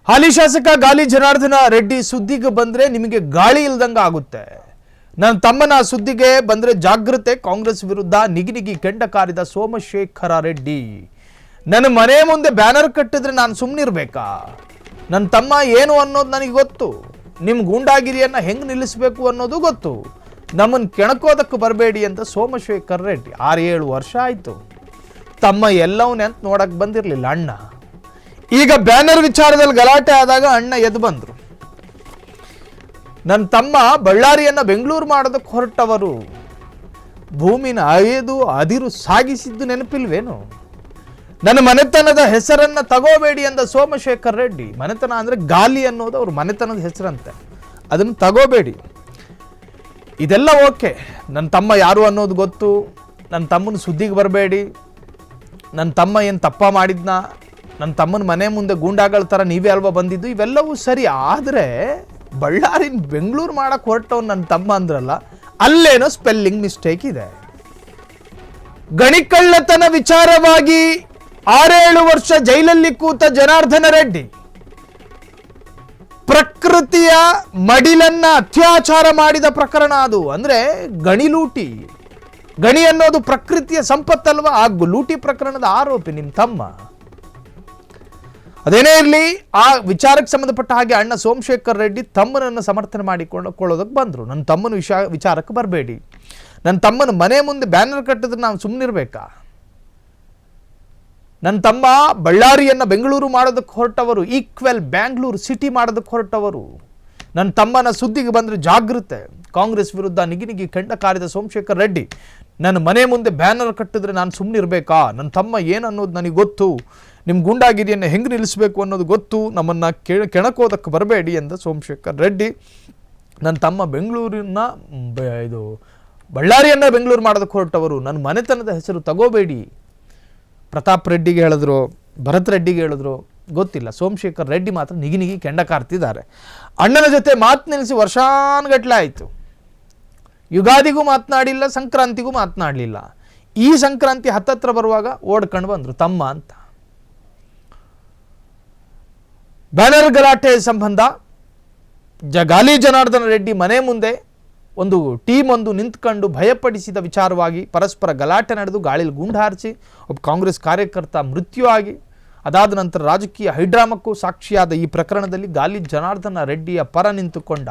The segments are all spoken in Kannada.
ಹಾಲಿ ಶಾಸಕ ಗಾಲಿ ಜನಾರ್ದನ ರೆಡ್ಡಿ ಸುದ್ದಿಗೆ ಬಂದ್ರೆ ನಿಮಗೆ ಗಾಳಿ ಇಲ್ದಂಗ ಆಗುತ್ತೆ. ನನ್ನ ತಮ್ಮನ ಸುದ್ದಿಗೆ ಬಂದ್ರೆ ಜಾಗೃತೆ, ಕಾಂಗ್ರೆಸ್ ವಿರುದ್ಧ ನಿಗಿನಿಗಿ ಕೆಂಡ ಕಾರಿದ ಸೋಮಶೇಖರ ರೆಡ್ಡಿ. ನನ್ನ ಮನೆ ಮುಂದೆ ಬ್ಯಾನರ್ ಕಟ್ಟಿದ್ರೆ ನಾನು ಸುಮ್ಮನಿರ್ಬೇಕಾ? ನನ್ನ ತಮ್ಮ ಏನು ಅನ್ನೋದು ನನಗೆ ಗೊತ್ತು. ನಿಮ್ಮ ಗೂಂಡಾಗಿರಿಯನ್ನ ಹೆಂಗೆ ನಿಲ್ಲಿಸಬೇಕು ಅನ್ನೋದು ಗೊತ್ತು. ನಮ್ಮನ್ನು ಕೆಣಕೋದಕ್ಕೆ ಬರಬೇಡಿ ಅಂತ ಸೋಮಶೇಖರ ರೆಡ್ಡಿ 6-7 ವರ್ಷ ಆಯಿತು. ತಮ್ಮ ಎಲ್ಲವನ್ನೆಂತ ನೋಡಕ್ಕೆ ಬಂದಿರಲಿಲ್ಲ ಅಣ್ಣ. ಈಗ ಬ್ಯಾನರ್ ವಿಚಾರದಲ್ಲಿ ಗಲಾಟೆ ಆದಾಗ ಅಣ್ಣ ಎದ್ದು ಬಂದರು. ನನ್ನ ತಮ್ಮ ಬಳ್ಳಾರಿಯನ್ನ ಬೆಂಗಳೂರು ಮಾಡೋದಕ್ಕೆ ಹೊರಟವರು. ಭೂಮಿನ ಅದಿರು ಸಾಗಿಸಿದ್ದು ನೆನಪಿಲ್ವೇನು? ನನ್ನ ಮನೆತನದ ಹೆಸರನ್ನ ತಗೋಬೇಡಿ ಅಂದ ಸೋಮಶೇಖರ ರೆಡ್ಡಿ. ಮನೆತನ ಅಂದ್ರೆ ಗಾಲಿ ಅನ್ನೋದು ಅವ್ರ ಮನೆತನದ ಹೆಸರಂತೆ, ಅದನ್ನು ತಗೋಬೇಡಿ. ಇದೆಲ್ಲ ಓಕೆ, ನನ್ನ ತಮ್ಮ ಯಾರು ಅನ್ನೋದು ಗೊತ್ತು. ನನ್ನ ತಮ್ಮನ ಸುದ್ದಿಗೆ ಬರಬೇಡಿ. ನನ್ನ ತಮ್ಮ ಏನು ತಪ್ಪ ಮಾಡಿದ್ನ, ನನ್ನ ತಮ್ಮನ ಮನೆ ಮುಂದೆ ಗೂಂಡಾಗಳ ಥರ ನೀವೇ ಅಲ್ವಾ ಬಂದಿದ್ದು, ಇವೆಲ್ಲವೂ ಸರಿ. ಆದರೆ ಬಳ್ಳಾರಿನ ಬೆಂಗಳೂರು ಮಾಡಕ್ಕೆ ಹೊರಟವ್ ನನ್ನ ತಮ್ಮ ಅಂದ್ರಲ್ಲ, ಅಲ್ಲೇನೋ ಸ್ಪೆಲ್ಲಿಂಗ್ ಮಿಸ್ಟೇಕ್ ಇದೆ. ಗಣಿಕಳ್ಳತನ ವಿಚಾರವಾಗಿ 6-7 ವರ್ಷ ಜೈಲಲ್ಲಿ ಕೂತ ಜನಾರ್ದನ ರೆಡ್ಡಿ ಪ್ರಕೃತಿಯ ಮಡಿಲನ್ನ ಅತ್ಯಾಚಾರ ಮಾಡಿದ ಪ್ರಕರಣ ಅದು. ಅಂದ್ರೆ ಗಣಿ ಲೂಟಿ. ಗಣಿ ಅನ್ನೋದು ಪ್ರಕೃತಿಯ ಸಂಪತ್ತಲ್ವಾ? ಆ ಲೂಟಿ ಪ್ರಕರಣದ ಆರೋಪಿ ನಿಮ್ಮ ತಮ್ಮ. ಅದೇನೇ ಇರಲಿ, ಆ ವಿಚಾರಕ್ಕೆ ಸಂಬಂಧಪಟ್ಟ ಹಾಗೆ ಅಣ್ಣ ಸೋಮಶೇಖರ ರೆಡ್ಡಿ ತಮ್ಮನನ್ನು ಸಮರ್ಥನೆ ಮಾಡಿಕೊಳ್ಳೋದಕ್ಕೆ ಬಂದರು. ನನ್ನ ತಮ್ಮನ ವಿಚಾರಕ್ಕೆ ಬರಬೇಡಿ. ನನ್ನ ತಮ್ಮನ ಮನೆ ಮುಂದೆ ಬ್ಯಾನರ್ ಕಟ್ಟಿದ್ರೆ ನಾವು ಸುಮ್ಮನಿರ್ಬೇಕಾ? ನನ್ನ ತಮ್ಮ ಬಳ್ಳಾರಿಯನ್ನ ಬೆಂಗಳೂರು ಮಾಡೋದಕ್ಕೆ ಹೊರಟವರು, ಈಕ್ವೆಲ್ ಬ್ಯಾಂಗ್ಳೂರು ಸಿಟಿ ಮಾಡೋದಕ್ಕೆ ಹೊರಟವರು. ನನ್ನ ತಮ್ಮನ ಸುದ್ದಿಗೆ ಬಂದರೆ ಜಾಗೃತೆ, ಕಾಂಗ್ರೆಸ್ ವಿರುದ್ಧ ನಿಗಿನಿಗಿ ಕೆಂಡ ಕಾರಿದ ಸೋಮಶೇಖರ ರೆಡ್ಡಿ. ನನ್ನ ಮನೆ ಮುಂದೆ ಬ್ಯಾನರ್ ಕಟ್ಟಿದ್ರೆ ನಾನು ಸುಮ್ಮನಿರ್ಬೇಕಾ? ನನ್ನ ತಮ್ಮ ಏನು ಅನ್ನೋದು ನನಗೆ ಗೊತ್ತು. ನಿಮ್ಮ ಗುಂಡಾಗಿರಿಯನ್ನು ಹೆಂಗೆ ನಿಲ್ಲಿಸಬೇಕು ಅನ್ನೋದು ಗೊತ್ತು. ನಮ್ಮನ್ನು ಕೆಣಕೋದಕ್ಕೆ ಬರಬೇಡಿ ಎಂದ ಸೋಮಶೇಖರ ರೆಡ್ಡಿ. ನನ್ನ ತಮ್ಮ ಬೆಂಗಳೂರಿನ ಬಳ್ಳಾರಿಯನ್ನು ಬೆಂಗಳೂರು ಮಾಡೋದಕ್ಕೆ ಹೊರಟವರು. ನನ್ನ ಮನೆತನದ ಹೆಸರು ತಗೋಬೇಡಿ. ಪ್ರತಾಪ್ ರೆಡ್ಡಿಗೆ ಹೇಳಿದ್ರು, ಭರತ್ ರೆಡ್ಡಿಗೆ ಹೇಳಿದ್ರು, ಗೊತ್ತಿಲ್ಲ. ಸೋಮಶೇಖರ ರೆಡ್ಡಿ ಮಾತ್ರ ನಿಗಿನಿಗಿ ಕೆಂಡ ಕಾರ್ತಿದ್ದಾರೆ. ಅಣ್ಣನ ಜೊತೆ ಮಾತು ನಿಲ್ಲಿಸಿ ವರ್ಷಾನುಗಟ್ಟಲೆ ಆಯಿತು. ಯುಗಾದಿಗೂ ಮಾತನಾಡಿಲ್ಲ, ಸಂಕ್ರಾಂತಿಗೂ ಮಾತನಾಡಲಿಲ್ಲ. ಈ ಸಂಕ್ರಾಂತಿ ಹತ್ತತ್ರ ಬರುವಾಗ ಓಡ್ಕೊಂಡು ಬಂದರು ತಮ್ಮ ಅಂತ. ಬ್ಯಾನರ್ ಗಲಾಟೆ ಸಂಬಂಧ ಗಾಲಿ ಜನಾರ್ದನ ರೆಡ್ಡಿ ಮನೆ ಮುಂದೆ ಒಂದು ಟೀಮ್ ನಿಂತ್ಕೊಂಡು ಭಯಪಡಿಸಿದ ವಿಚಾರವಾಗಿ ಪರಸ್ಪರ ಗಲಾಟೆ ನಡೆದು ಗಾಳಿಲಿ ಗುಂಡು ಹಾರಿಸಿ ಒಬ್ಬ ಕಾಂಗ್ರೆಸ್ ಕಾರ್ಯಕರ್ತ ಮೃತ್ಯು ಆಗಿ, ಅದಾದ ನಂತರ ರಾಜಕೀಯ ಹೈಡ್ರಾಮಕ್ಕೂ ಸಾಕ್ಷಿಯಾದ ಈ ಪ್ರಕರಣದಲ್ಲಿ ಗಾಲಿ ಜನಾರ್ದನ ರೆಡ್ಡಿಯ ಪರ ನಿಂತುಕೊಂಡ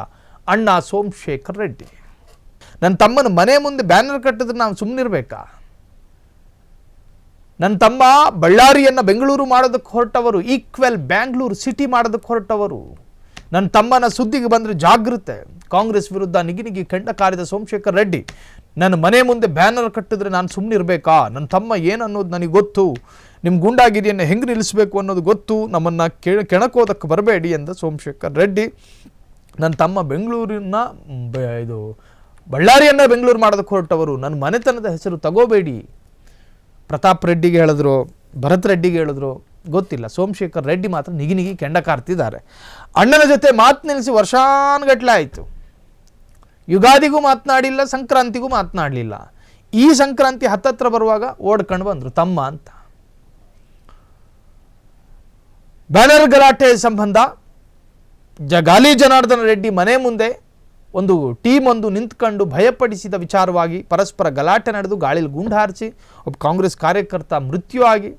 ಅಣ್ಣ ಸೋಮಶೇಖರ ರೆಡ್ಡಿ. ನನ್ನ ತಮ್ಮನ ಮನೆ ಮುಂದೆ ಬ್ಯಾನರ್ ಕಟ್ಟಿದ್ರೆ ನಾವು ಸುಮ್ಮನಿರ್ಬೇಕಾ? ನನ್ನ ತಮ್ಮ ಬಳ್ಳಾರಿಯನ್ನ ಬೆಂಗಳೂರು ಮಾಡೋದಕ್ಕೆ ಹೊರಟವರು, ಈಕ್ವೆಲ್ ಬ್ಯಾಂಗ್ಳೂರು ಸಿಟಿ ಮಾಡೋದಕ್ಕೆ ಹೊರಟವರು. ನನ್ನ ತಮ್ಮನ ಸುದ್ದಿಗೆ ಬಂದರೆ ಜಾಗೃತೆ, ಕಾಂಗ್ರೆಸ್ ವಿರುದ್ಧ ನಿಗಿನಿಗಿ ಕೆಂಡ ಕಾರಿದ ಸೋಮಶೇಖರ ರೆಡ್ಡಿ. ನನ್ನ ಮನೆ ಮುಂದೆ ಬ್ಯಾನರ್ ಕಟ್ಟಿದ್ರೆ ನಾನು ಸುಮ್ಮನಿರ್ಬೇಕಾ? ನನ್ನ ತಮ್ಮ ಏನು ಅನ್ನೋದು ನನಗೆ ಗೊತ್ತು. ನಿಮ್ಮ ಗುಂಡಾಗಿರಿಯನ್ನು ಹೆಂಗೆ ನಿಲ್ಲಿಸಬೇಕು ಅನ್ನೋದು ಗೊತ್ತು. ನಮ್ಮನ್ನು ಕೆಣಕೋದಕ್ಕೆ ಬರಬೇಡಿ ಎಂದ ಸೋಮಶೇಖರ ರೆಡ್ಡಿ. ನನ್ನ ತಮ್ಮ ಬೆಂಗಳೂರಿನ ಬಳ್ಳಾರಿಯನ್ನು ಬೆಂಗಳೂರು ಮಾಡೋದಕ್ಕೆ ಹೊರಟವರು. ನನ್ನ ಮನೆತನದ ಹೆಸರು ತಗೋಬೇಡಿ. ಪ್ರತಾಪ್ ರೆಡ್ಡಿಗೆ ಹೇಳಿದ್ರು, ಭರತ್ ರೆಡ್ಡಿಗೆ ಹೇಳಿದ್ರು, ಗೊತ್ತಿಲ್ಲ. ಸೋಮಶೇಖರ ರೆಡ್ಡಿ ಮಾತ್ರ ನಿಗಿನಿಗಿ ಕೆಂಡ ಕಾರ್ತಿದ್ದಾರೆ. ಅಣ್ಣನ ಜೊತೆ ಮಾತು ನಿಲ್ಲಿಸಿ ವರ್ಷಾನುಗಟ್ಟಲೆ ಆಯಿತು. ಯುಗಾದಿಗೂ ಮಾತನಾಡಿಲ್ಲ, ಸಂಕ್ರಾಂತಿಗೂ ಮಾತನಾಡಲಿಲ್ಲ. ಈ ಸಂಕ್ರಾಂತಿ ಹತ್ತತ್ರ ಬರುವಾಗ ಓಡ್ಕೊಂಡು ಬಂದರು ತಮ್ಮ ಅಂತ. ಬ್ಯಾನರ್ ಗಲಾಟೆ ಸಂಬಂಧ ಗಾಲಿ ಜನಾರ್ದನ ರೆಡ್ಡಿ ಮನೆ ಮುಂದೆ ಒಂದು ಟೀಮ್ ನಿಂತ್ಕೊಂಡು ಭಯಪಡಿಸಿದ ವಿಚಾರವಾಗಿ ಪರಸ್ಪರ ಗಲಾಟೆ ನಡೆದು ಗಾಳಿಲಿ ಗುಂಡು ಹಾರಿಸಿ ಒಬ್ಬ ಕಾಂಗ್ರೆಸ್ ಕಾರ್ಯಕರ್ತ ಮೃತ್ಯು ಆಗಿ,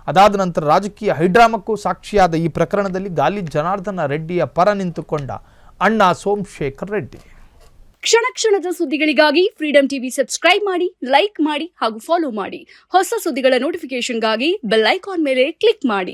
ಅದಾದ ನಂತರ ರಾಜಕೀಯ ಹೈಡ್ರಾಮಕ್ಕೂ ಸಾಕ್ಷಿಯಾದ ಈ ಪ್ರಕರಣದಲ್ಲಿ ಗಾಲಿ ಜನಾರ್ದನ ರೆಡ್ಡಿಯ ಪರ ನಿಂತುಕೊಂಡ ಅಣ್ಣ ಸೋಮಶೇಖರ ರೆಡ್ಡಿ. ಕ್ಷಣ ಕ್ಷಣದ ಸುದ್ದಿಗಳಿಗಾಗಿ ಫ್ರೀಡಂ ಟಿವಿ ಸಬ್ಸ್ಕ್ರೈಬ್ ಮಾಡಿ, ಲೈಕ್ ಮಾಡಿ ಹಾಗೂ ಫಾಲೋ ಮಾಡಿ. ಹೊಸ ಸುದ್ದಿಗಳ ನೋಟಿಫಿಕೇಶನ್ಗಾಗಿ ಬೆಲ್ ಐಕಾನ್ ಮೇಲೆ ಕ್ಲಿಕ್ ಮಾಡಿ.